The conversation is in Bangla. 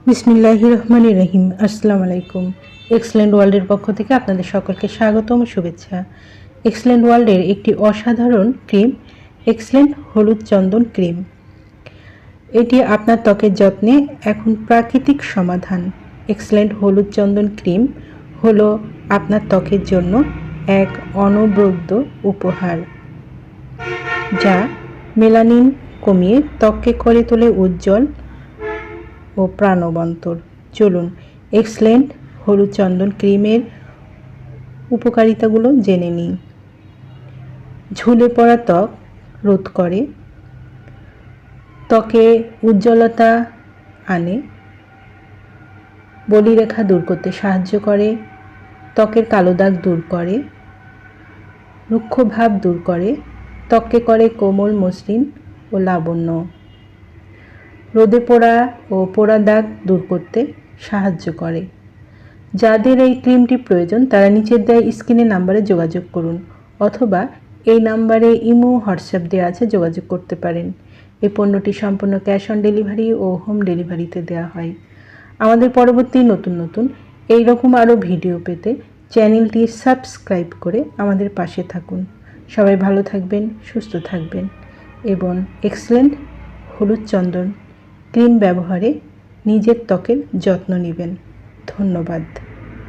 বিসমিল্লাহির রহমানির রহিম। আসসালামু আলাইকুম। এক্সেলেন্ট ওয়ার্ল্ডের পক্ষ থেকে আপনাদের সকলকে স্বাগতম ও শুভেচ্ছা। এক্সেলেন্ট ওয়ার্ল্ডের একটি অসাধারণ ক্রিম, এক্সেলেন্ট হলুদ চন্দন ক্রিম। এটি আপনার ত্বকের যত্নে এখন প্রাকৃতিক সমাধান। এক্সেলেন্ট হলুদ চন্দন ক্রিম হলো আপনার ত্বকের জন্য এক অনবদ্য উপহার, যা মেলানিন কমিয়ে ত্বককে করে তোলে উজ্জ্বল ও প্রাণবন্তর। চলুন এক্সেলেন্ট হলুদ চন্দন ক্রিমের উপকারিতাগুলো জেনে নিই। ঝুলে পড়া ত্বক রোধ করে, ত্বকে উজ্জ্বলতা আনে, বলিরেখা দূর করতে সাহায্য করে, ত্বকের কালো দাগ দূর করে, রুক্ষ ভাব দূর করে, ত্বককে করে কোমল, মসৃণ ও লাবণ্য। রোদে পোড়া ও পোড়া দাগ দূর করতে সাহায্য করে। যাদের এই ক্রিমটি প্রয়োজন তারা নিচের দেওয়া স্ক্রিনের নাম্বারে যোগাযোগ করুন, অথবা এই নাম্বারে ইমো, হোয়াটসঅ্যাপ দেওয়া আছে, যোগাযোগ করতে পারেন। এই পণ্যটি সম্পূর্ণ ক্যাশ অন ডেলিভারি ও হোম ডেলিভারিতে দেওয়া হয়। আমাদের পরবর্তী নতুন এই রকম আরও ভিডিও পেতে চ্যানেলটি সাবস্ক্রাইব করে আমাদের পাশে থাকুন। সবাই ভালো থাকবেন, সুস্থ থাকবেন এবং এক্সেলেন্ট হলুদ চন্দন ক্রিম ব্যবহারে নিজের ত্বকের যত্ন নেবেন। ধন্যবাদ।